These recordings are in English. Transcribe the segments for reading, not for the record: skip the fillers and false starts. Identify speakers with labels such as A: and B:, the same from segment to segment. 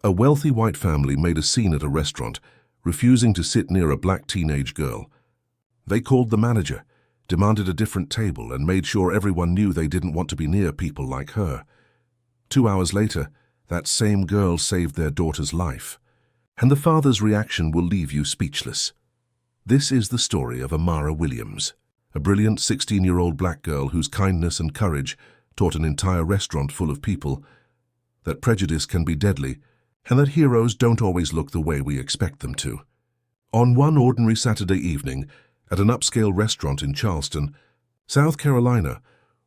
A: A wealthy white family made a scene at a restaurant, refusing to sit near a black teenage girl. They called the manager, demanded a different table, and made sure everyone knew they didn't want to be near people like her. 2 hours later, that same girl saved their daughter's life. And the father's reaction will leave you speechless. This is the story of Amara Williams, a brilliant 16-year-old black girl whose kindness and courage taught an entire restaurant full of people that prejudice can be deadly and that heroes don't always look the way we expect them to. On one ordinary Saturday evening, at an upscale restaurant in Charleston, South Carolina,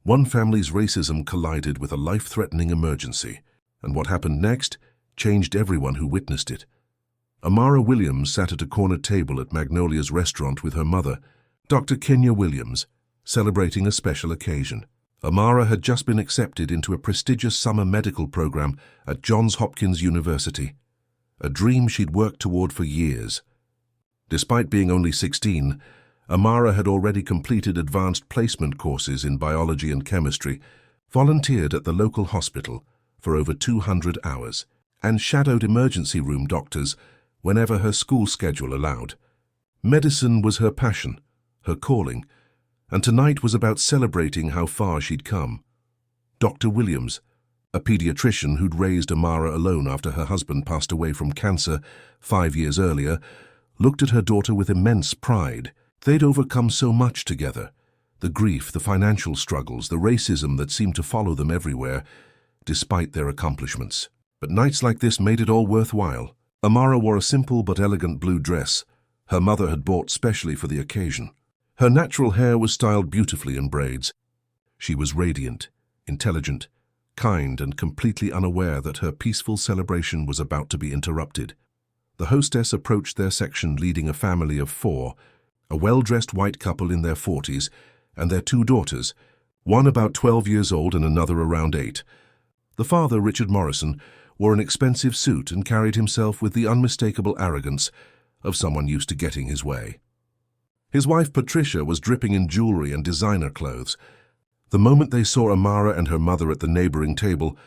A: one family's racism collided with a life-threatening emergency, and what happened next changed everyone who witnessed it. Amara Williams sat at a corner table at Magnolia's restaurant with her mother, Dr. Kenya Williams, celebrating a special occasion. Amara had just been accepted into a prestigious summer medical program at Johns Hopkins University, a dream she'd worked toward for years. Despite being only 16, Amara had already completed advanced placement courses in biology and chemistry, volunteered at the local hospital for over 200 hours, and shadowed emergency room doctors whenever her school schedule allowed. Medicine was her passion, her calling, and tonight was about celebrating how far she'd come. Dr. Williams, a pediatrician who'd raised Amara alone after her husband passed away from cancer 5 years earlier, looked at her daughter with immense pride. They'd overcome so much together: the grief, the financial struggles, the racism that seemed to follow them everywhere, despite their accomplishments. But nights like this made it all worthwhile. Amara wore a simple but elegant blue dress her mother had bought specially for the occasion. Her natural hair was styled beautifully in braids. She was radiant, intelligent, kind, and completely unaware that her peaceful celebration was about to be interrupted. The hostess approached their section leading a family of 4, a well-dressed white couple in their 40s, and their 2 daughters, one about 12 years old and another around 8. The father, Richard Morrison, wore an expensive suit and carried himself with the unmistakable arrogance of someone used to getting his way. His wife, Patricia, was dripping in jewelry and designer clothes. The moment they saw Amara and her mother at the neighboring table,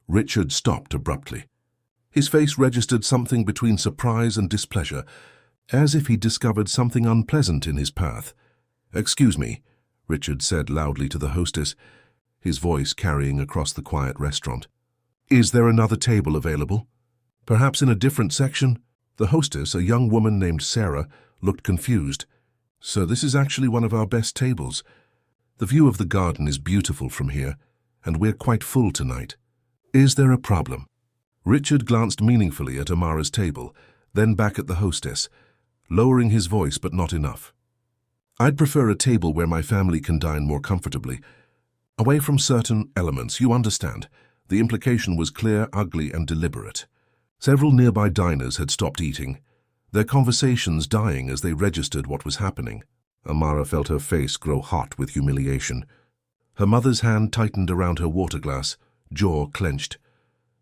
A: Richard stopped abruptly. His face registered something between surprise and displeasure, as if he'd discovered something unpleasant in his path. "Excuse me," Richard said loudly to the hostess, his voice carrying across the quiet restaurant. "Is there another table available? Perhaps in a different section?" The hostess, a young woman named Sarah, looked confused. "Sir, this is actually one of our best tables. The view of the garden is beautiful from here, and we're quite full tonight. Is there a problem?" Richard glanced meaningfully at Amara's table, then back at the hostess, lowering his voice but not enough. "I'd prefer a table where my family can dine more comfortably. Away from certain elements, you understand." The implication was clear, ugly, and deliberate. Several nearby diners had stopped eating, their conversations dying as they registered what was happening. Amara felt her face grow hot with humiliation. Her mother's hand tightened around her water glass, jaw clenched.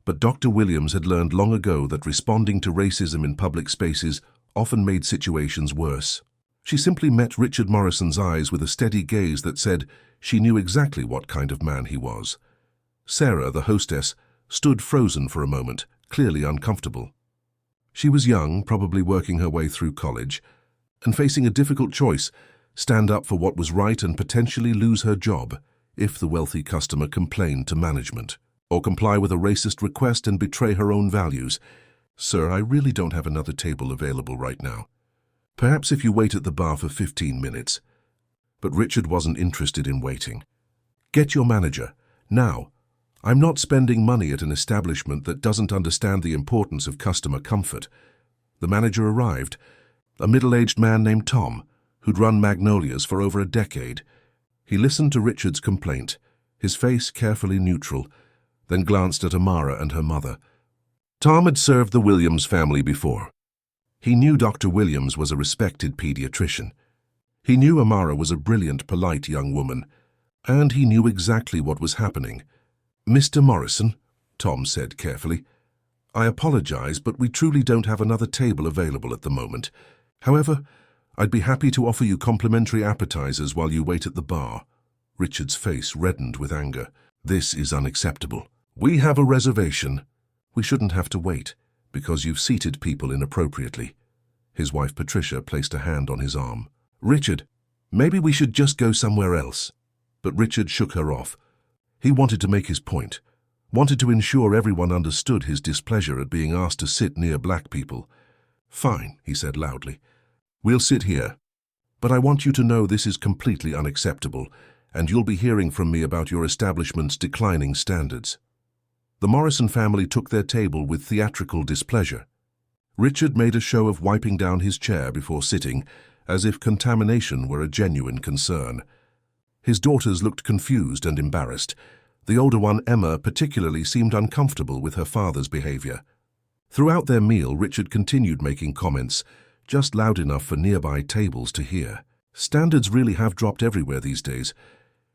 A: But Dr. Williams had learned long ago that responding to racism in public spaces often made situations worse. She simply met Richard Morrison's eyes with a steady gaze that said she knew exactly what kind of man he was. Sarah, the hostess, stood frozen for a moment, clearly uncomfortable. She was young, probably working her way through college, and facing a difficult choice: stand up for what was right and potentially lose her job if the wealthy customer complained to management, or comply with a racist request and betray her own values. "Sir, I really don't have another table available right now. Perhaps if you wait at the bar for 15 minutes. But Richard wasn't interested in waiting. "Get your manager, now. I'm not spending money at an establishment that doesn't understand the importance of customer comfort." The manager arrived, a middle-aged man named Tom, who'd run Magnolia's for over a decade. He listened to Richard's complaint, his face carefully neutral, then glanced at Amara and her mother. Tom had served the Williams family before. He knew Dr. Williams was a respected pediatrician. He knew Amara was a brilliant, polite young woman, and he knew exactly what was happening. "Mr. Morrison," Tom said carefully, "I apologize, but we truly don't have another table available at the moment. However, I'd be happy to offer you complimentary appetizers while you wait at the bar." Richard's face reddened with anger. "This is unacceptable. We have a reservation." "We shouldn't have to wait," Because you've seated people inappropriately. His wife Patricia placed a hand on his arm. Richard, maybe we should just go somewhere else. But Richard shook her off. He wanted to make his point, wanted to ensure everyone understood his displeasure at being asked to sit near black people. Fine, he said loudly. We'll sit here. But I want you to know this is completely unacceptable, and you'll be hearing from me about your establishment's declining standards. The Morrison family took their table with theatrical displeasure. Richard made a show of wiping down his chair before sitting, as if contamination were a genuine concern. His daughters looked confused and embarrassed. The older one, Emma, particularly seemed uncomfortable with her father's behavior. Throughout their meal, Richard continued making comments, just loud enough for nearby tables to hear. Standards really have dropped everywhere these days.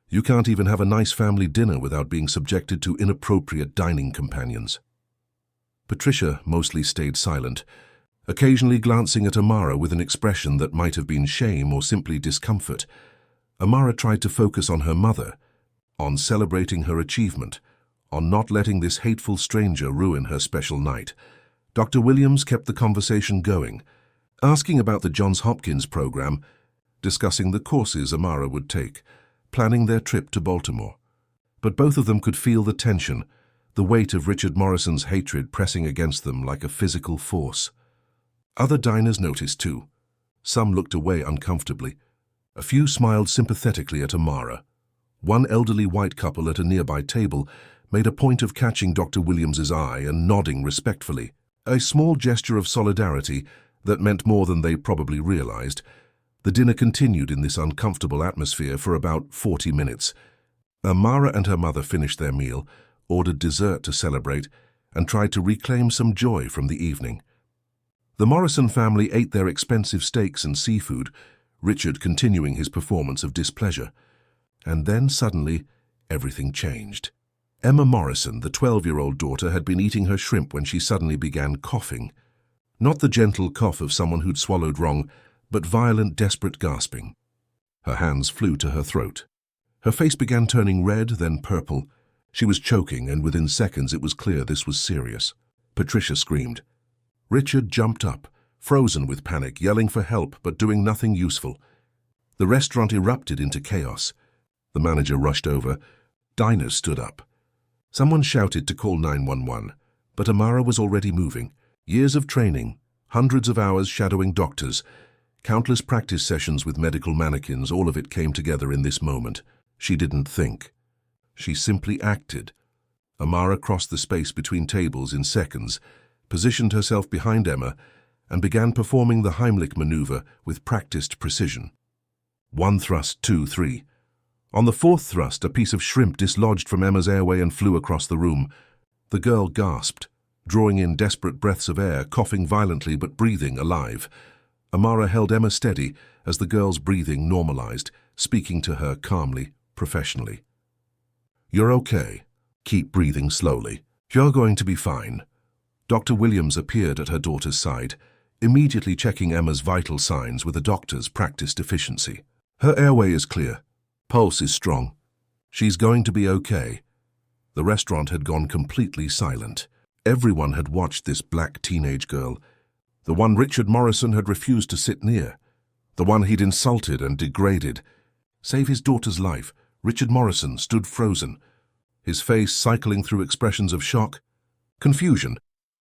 A: You can't even have a nice family dinner without being subjected to inappropriate dining companions. Patricia mostly stayed silent, occasionally glancing at Amara with an expression that might have been shame or simply discomfort. Amara tried to focus on her mother, on celebrating her achievement, on not letting this hateful stranger ruin her special night. Dr. Williams kept the conversation going, asking about the Johns Hopkins program, discussing the courses Amara would take, planning their trip to Baltimore. But both of them could feel the tension, the weight of Richard Morrison's hatred pressing against them like a physical force. Other diners noticed too. Some looked away uncomfortably. A few smiled sympathetically at Amara. One elderly white couple at a nearby table made a point of catching Dr. Williams's eye and nodding respectfully, a small gesture of solidarity that meant more than they probably realized. The dinner continued in this uncomfortable atmosphere for about 40 minutes. Amara and her mother finished their meal, ordered dessert to celebrate, and tried to reclaim some joy from the evening. The Morrison family ate their expensive steaks and seafood, Richard continuing his performance of displeasure. And then suddenly, everything changed. Emma Morrison, the 12-year-old daughter, had been eating her shrimp when she suddenly began coughing. Not the gentle cough of someone who'd swallowed wrong, but violent, desperate gasping. Her hands flew to her throat. Her face began turning red, then purple. She was choking, and within seconds it was clear this was serious. Patricia screamed. Richard jumped up, frozen with panic, yelling for help but doing nothing useful. The restaurant erupted into chaos. The manager rushed over. Diners stood up. Someone shouted to call 911, but Amara was already moving. Years of training, hundreds of hours shadowing doctors, countless practice sessions with medical mannequins, all of it came together in this moment. She didn't think. She simply acted. Amara crossed the space between tables in seconds, positioned herself behind Emma, and began performing the Heimlich maneuver with practiced precision. 1 thrust, 2, 3. On the 4th thrust, a piece of shrimp dislodged from Emma's airway and flew across the room. The girl gasped, drawing in desperate breaths of air, coughing violently but breathing alive. Amara held Emma steady as the girl's breathing normalized, speaking to her calmly, professionally. You're okay. Keep breathing slowly. You're going to be fine. Dr. Williams appeared at her daughter's side, immediately checking Emma's vital signs with a doctor's practiced efficiency. Her airway is clear. Pulse is strong. She's going to be okay. The restaurant had gone completely silent. Everyone had watched this black teenage girl, the one Richard Morrison had refused to sit near, the one he'd insulted and degraded. Save his daughter's life, Richard Morrison stood frozen, his face cycling through expressions of shock, confusion,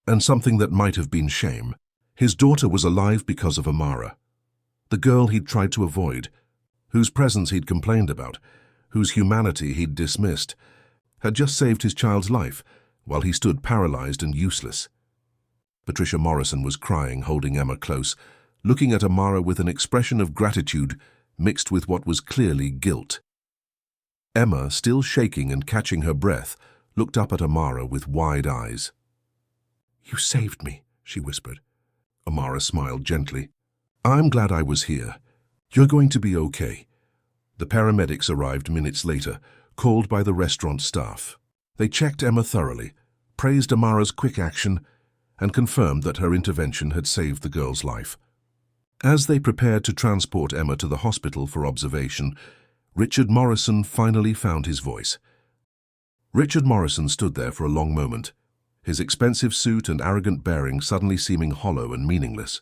A: and something that might have been shame. His daughter was alive because of Amara, the girl he'd tried to avoid, whose presence he'd complained about, whose humanity he'd dismissed, had just saved his child's life while he stood paralyzed and useless. Patricia Morrison was crying, holding Emma close, looking at Amara with an expression of gratitude mixed with what was clearly guilt. Emma, still shaking and catching her breath, looked up at Amara with wide eyes. "You saved me," she whispered. Amara smiled gently. "I'm glad I was here. You're going to be okay." The paramedics arrived minutes later, called by the restaurant staff. They checked Emma thoroughly, praised Amara's quick action, and confirmed that her intervention had saved the girl's life. As they prepared to transport Emma to the hospital for observation, Richard Morrison finally found his voice. Richard Morrison stood there for a long moment, his expensive suit and arrogant bearing suddenly seeming hollow and meaningless.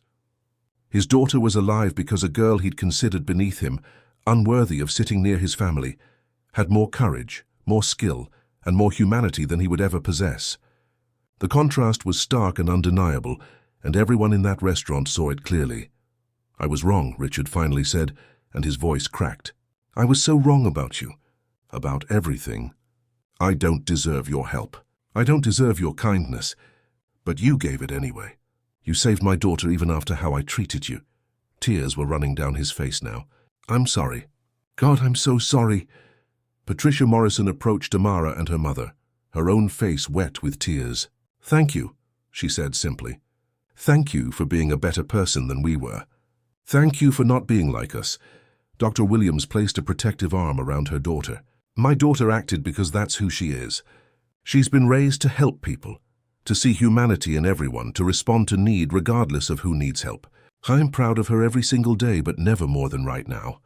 A: His daughter was alive because a girl he'd considered beneath him, unworthy of sitting near his family, had more courage, more skill, and more humanity than he would ever possess. The contrast was stark and undeniable, and everyone in that restaurant saw it clearly. "I was wrong," Richard finally said, and his voice cracked. "I was so wrong about you. About everything. I don't deserve your help. I don't deserve your kindness. But you gave it anyway. You saved my daughter even after how I treated you." Tears were running down his face now. "I'm sorry. God, I'm so sorry." Patricia Morrison approached Amara and her mother, her own face wet with tears. "Thank you," she said simply. "Thank you for being a better person than we were. Thank you for not being like us." Dr. Williams placed a protective arm around her daughter. "My daughter acted because that's who she is. She's been raised to help people, to see humanity in everyone, to respond to need regardless of who needs help. I'm proud of her every single day, but never more than right now."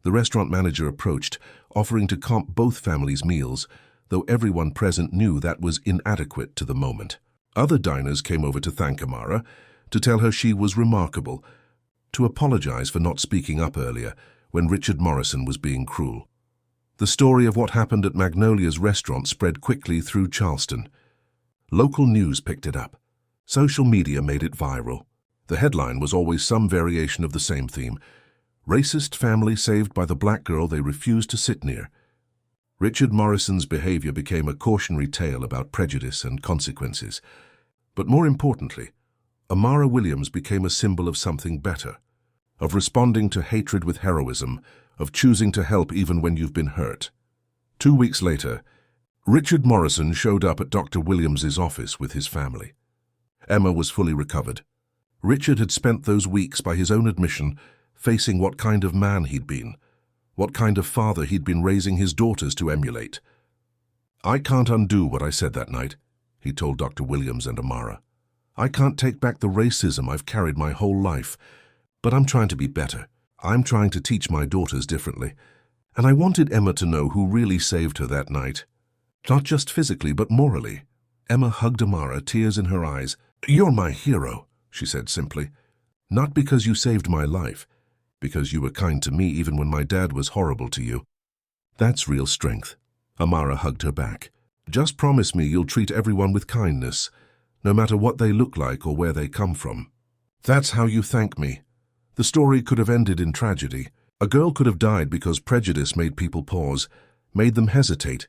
A: The restaurant manager approached, offering to comp both families' meals, though everyone present knew that was inadequate to the moment. Other diners came over to thank Amara, to tell her she was remarkable, to apologize for not speaking up earlier when Richard Morrison was being cruel. The story of what happened at Magnolia's restaurant spread quickly through Charleston. Local news picked it up. Social media made it viral. The headline was always some variation of the same theme: "Racist family saved by the black girl they refused to sit near." Richard Morrison's behavior became a cautionary tale about prejudice and consequences. But more importantly, Amara Williams became a symbol of something better, of responding to hatred with heroism, of choosing to help even when you've been hurt. 2 weeks later, Richard Morrison showed up at Dr. Williams's office with his family. Emma was fully recovered. Richard had spent those weeks, by his own admission, facing what kind of man he'd been, what kind of father he'd been raising his daughters to emulate. "I can't undo what I said that night," he told Dr. Williams and Amara. "I can't take back the racism I've carried my whole life, but I'm trying to be better. I'm trying to teach my daughters differently. And I wanted Emma to know who really saved her that night. Not just physically, but morally." Emma hugged Amara, tears in her eyes. "You're my hero," she said simply. "Not because you saved my life, because you were kind to me even when my dad was horrible to you. That's real strength." Amara hugged her back. "Just promise me you'll treat everyone with kindness, no matter what they look like or where they come from. That's how you thank me." The story could have ended in tragedy. A girl could have died because prejudice made people pause, made them hesitate,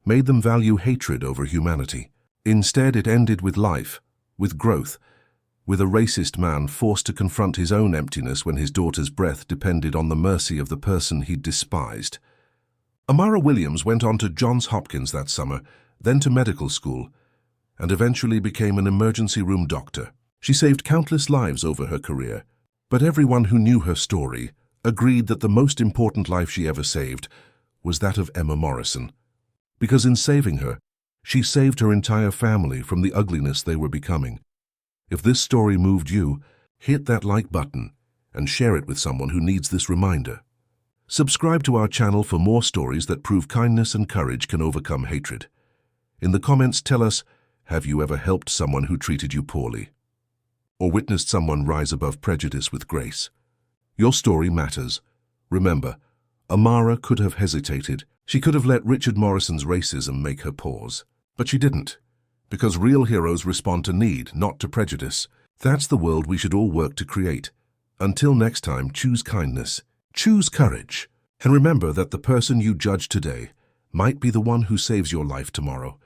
A: made them value hatred over humanity. Instead, it ended with life, with growth, with a racist man forced to confront his own emptiness when his daughter's breath depended on the mercy of the person he'd despised. Amara Williams went on to Johns Hopkins that summer, then to medical school, and eventually became an emergency room doctor. She saved countless lives over her career, but everyone who knew her story agreed that the most important life she ever saved was that of Emma Morrison. Because in saving her, she saved her entire family from the ugliness they were becoming. If this story moved you, hit that like button and share it with someone who needs this reminder. Subscribe to our channel for more stories that prove kindness and courage can overcome hatred. In the comments, tell us, have you ever helped someone who treated you poorly? Or witnessed someone rise above prejudice with grace? Your story matters. Remember, Amara could have hesitated. She could have let Richard Morrison's racism make her pause. But she didn't. Because real heroes respond to need, not to prejudice. That's the world we should all work to create. Until next time, choose kindness, choose courage, and remember that the person you judge today might be the one who saves your life tomorrow.